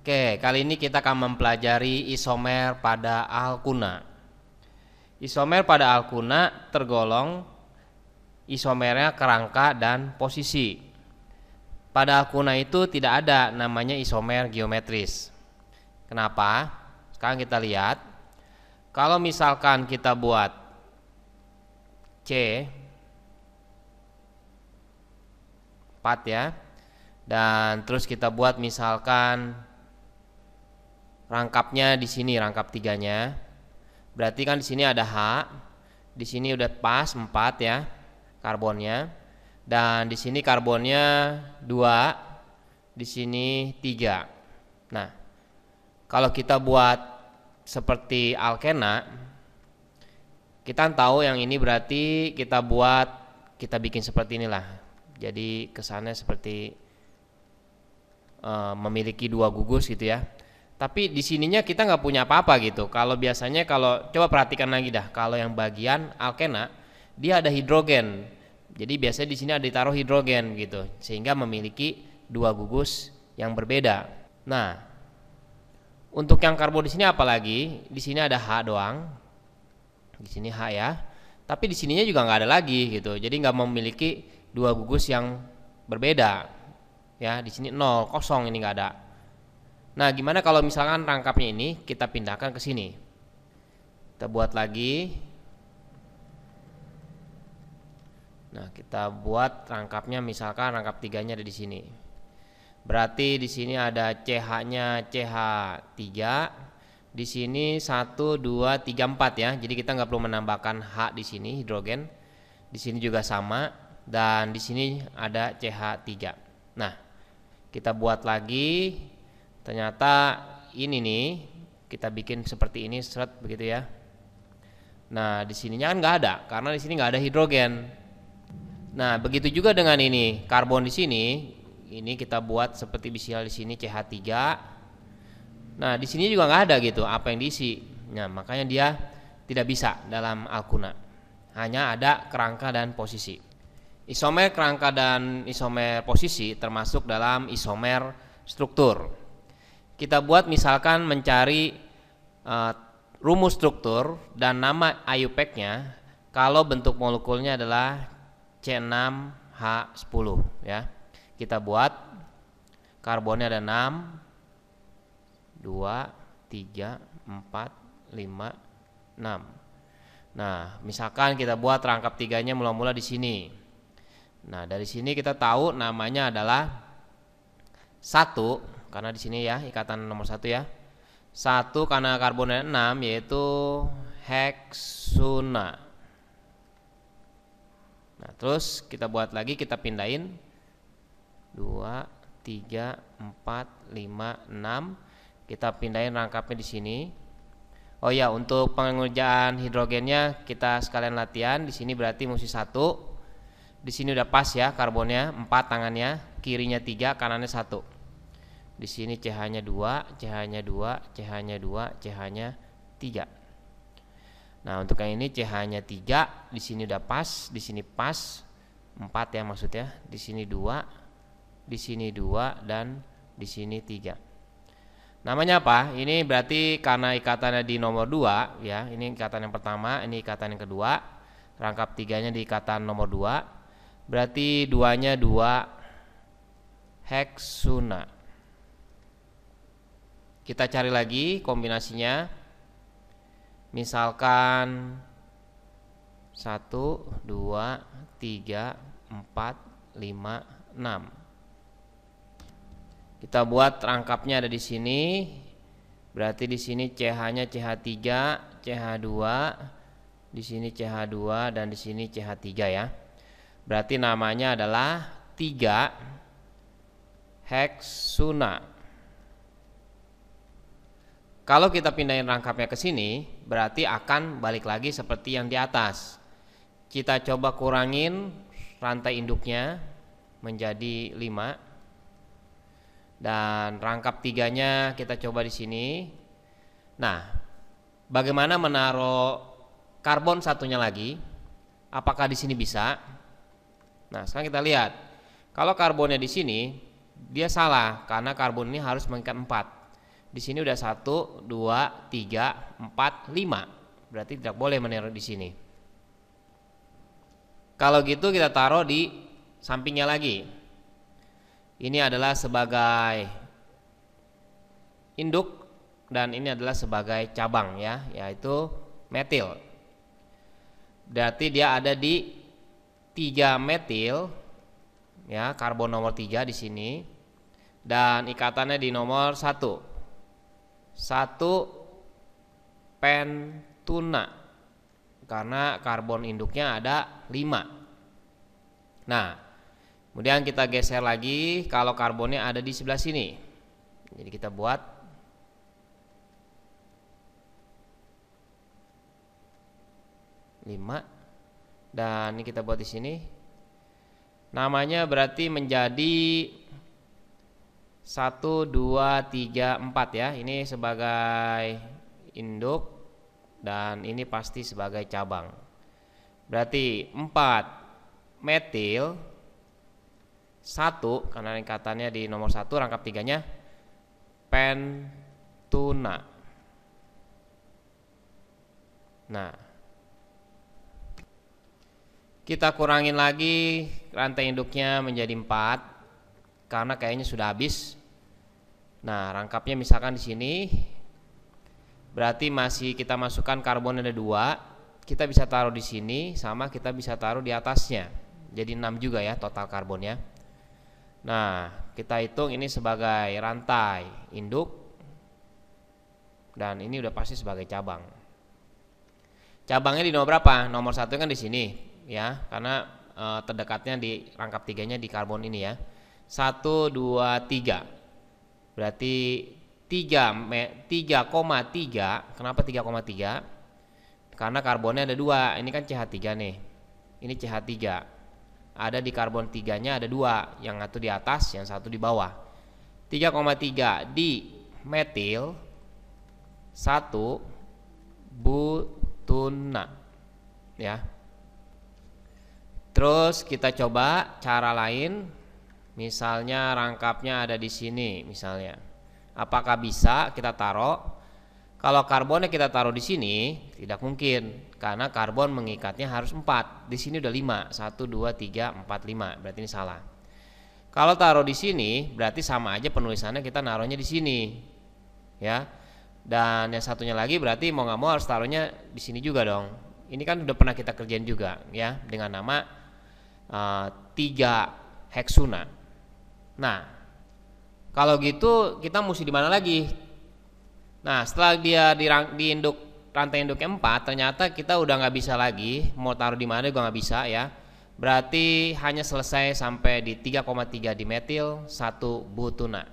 Oke, kali ini kita akan mempelajari isomer pada alkuna. Isomer pada alkuna tergolong isomernya kerangka dan posisi. Pada alkuna itu tidak ada namanya isomer geometris. Kenapa? Sekarang kita lihat. Kalau misalkan kita buat C 4 ya, dan terus kita buat misalkan rangkapnya di sini, rangkap tiganya. Berarti kan di sini ada H, di sini udah pas 4 ya karbonnya, dan di sini karbonnya 2, di sini 3. Nah, kalau kita buat seperti alkena, kita tahu yang ini berarti kita bikin seperti inilah. Jadi kesannya seperti memiliki 2 gugus gitu ya. Tapi di sininya kita nggak punya apa-apa gitu. Kalau biasanya coba perhatikan lagi dah, kalau yang bagian alkena dia ada hidrogen. Jadi biasanya di sini ada ditaruh hidrogen gitu, sehingga memiliki 2 gugus yang berbeda. Nah, untuk yang karbon di sini apalagi? Di sini ada H doang. Di sini H ya. Tapi di sininya juga nggak ada lagi gitu. Jadi nggak memiliki 2 gugus yang berbeda. Ya, di sini 0, kosong, ini nggak ada. Nah, gimana kalau misalkan rangkapnya ini kita pindahkan ke sini? Kita buat lagi. Nah, kita buat rangkapnya, misalkan rangkap tiganya ada di sini. Berarti di sini ada CH-nya CH3. Di sini 1 2 3 4 ya. Jadi kita nggak perlu menambahkan H di sini, hidrogen. Di sini juga sama, dan di sini ada CH3. Nah, kita buat lagi. Ternyata ini nih kita bikin seperti ini, seret begitu ya. Nah, di sininya kan nggak ada, karena di sini nggak ada hidrogen. Nah, begitu juga dengan ini karbon di sini. Ini kita buat seperti misalnya di sini CH3. Nah, di sini juga nggak ada gitu apa yang diisi. Nah, makanya dia tidak bisa dalam alkuna. Hanya ada kerangka dan posisi. Isomer kerangka dan isomer posisi termasuk dalam isomer struktur. Kita buat misalkan mencari rumus struktur dan nama IUPAC-nya kalau bentuk molekulnya adalah C6H10 ya. Kita buat karbonnya ada 6, 2, 3, 4, 5, 6. Nah, misalkan kita buat rangkap tiganya mula-mula di sini. Nah, dari sini kita tahu namanya adalah 1, karena di sini ya ikatan nomor 1 ya. 1 karena karbonnya 6, yaitu heksuna. Nah, terus kita buat lagi, kita pindahin 2, 3, 4, 5, 6. Kita pindahin rangkapnya di sini. Oh ya, untuk pengerjaan hidrogennya kita sekalian latihan. Di sini berarti mesti 1. Di sini udah pas ya karbonnya 4 tangannya, kirinya 3, kanannya 1. Di sini CH-nya 2, CH-nya 2, CH-nya 2, CH-nya 3. Nah, untuk yang ini CH-nya 3, di sini udah pas, di sini pas 4 ya maksudnya. Di sini 2, di sini 2, dan di sini 3. Namanya apa? Ini berarti karena ikatannya di nomor 2 ya. Ini ikatan yang pertama, ini ikatan yang kedua. Rangkap tiganya di ikatan nomor 2. Berarti 2-nya 2 heksuna. Kita cari lagi kombinasinya. Misalkan 1, 2, 3, 4, 5, 6. Kita buat rangkapnya ada di sini. Berarti di sini CH-nya CH3, CH2, di sini CH2, dan di sini CH3 ya. Berarti namanya adalah 3 heksuna. Kalau kita pindahin rangkapnya ke sini, berarti akan balik lagi seperti yang di atas. Kita coba kurangin rantai induknya menjadi 5. Dan rangkap tiganya kita coba di sini. Nah, bagaimana menaruh karbon satunya lagi? Apakah di sini bisa? Nah, sekarang kita lihat. Kalau karbonnya di sini, dia salah karena karbon ini harus mengikat 4. Di sini udah 1, 2, 3, 4, 5. Berarti tidak boleh menaruh di sini. Kalau gitu kita taruh di sampingnya lagi. Ini adalah sebagai induk dan ini adalah sebagai cabang ya, yaitu metil. Berarti dia ada di 3 metil ya, karbon nomor 3 di sini, dan ikatannya di nomor 1 pentuna karena karbon induknya ada 5. Nah, kemudian kita geser lagi kalau karbonnya ada di sebelah sini. Jadi kita buat 5 dan ini kita buat di sini. Namanya berarti menjadi 1, 2, 3, 4 ya. Ini sebagai induk dan ini pasti sebagai cabang. Berarti 4 metil 1 karena ikatannya di nomor 1 rangkap 3-nya pentuna. Nah, kita kurangin lagi rantai induknya menjadi 4 karena kayaknya sudah habis. Nah, rangkapnya misalkan di sini. Berarti masih kita masukkan karbon ada 2. Kita bisa taruh di sini sama kita bisa taruh di atasnya. Jadi 6 juga ya total karbonnya. Nah, kita hitung ini sebagai rantai induk dan ini udah pasti sebagai cabang. Cabangnya di nomor berapa? Nomor 1 kan di sini ya, karena terdekatnya di rangkap 3-nya di karbon ini ya. 1, 2, 3. Berarti 3,3. Kenapa 3,3? Karena karbonnya ada 2. Ini kan CH3 nih. Ini CH3. Ada di karbon 3-nya ada 2, yang satu di atas, yang satu di bawah. 3,3 di metil 1 butuna ya. Terus kita coba cara lain. Misalnya rangkapnya ada di sini misalnya. Apakah bisa kita taruh? Kalau karbonnya kita taruh di sini tidak mungkin karena karbon mengikatnya harus 4. Di sini udah 5. 1, 2, 3, 4, 5. Berarti ini salah. Kalau taruh di sini berarti sama aja penulisannya kita naruhnya di sini. Ya. Dan yang satunya lagi berarti mau nggak mau harus taruhnya di sini juga dong. Ini kan udah pernah kita kerjain juga ya dengan nama 3 heksuna. Nah, kalau gitu kita mesti di mana lagi? Nah, setelah dia di induk rantai induk 4, ternyata kita udah nggak bisa lagi mau taruh di mana juga nggak bisa ya. Berarti hanya selesai sampai di 3,3 di metil 1 butuna.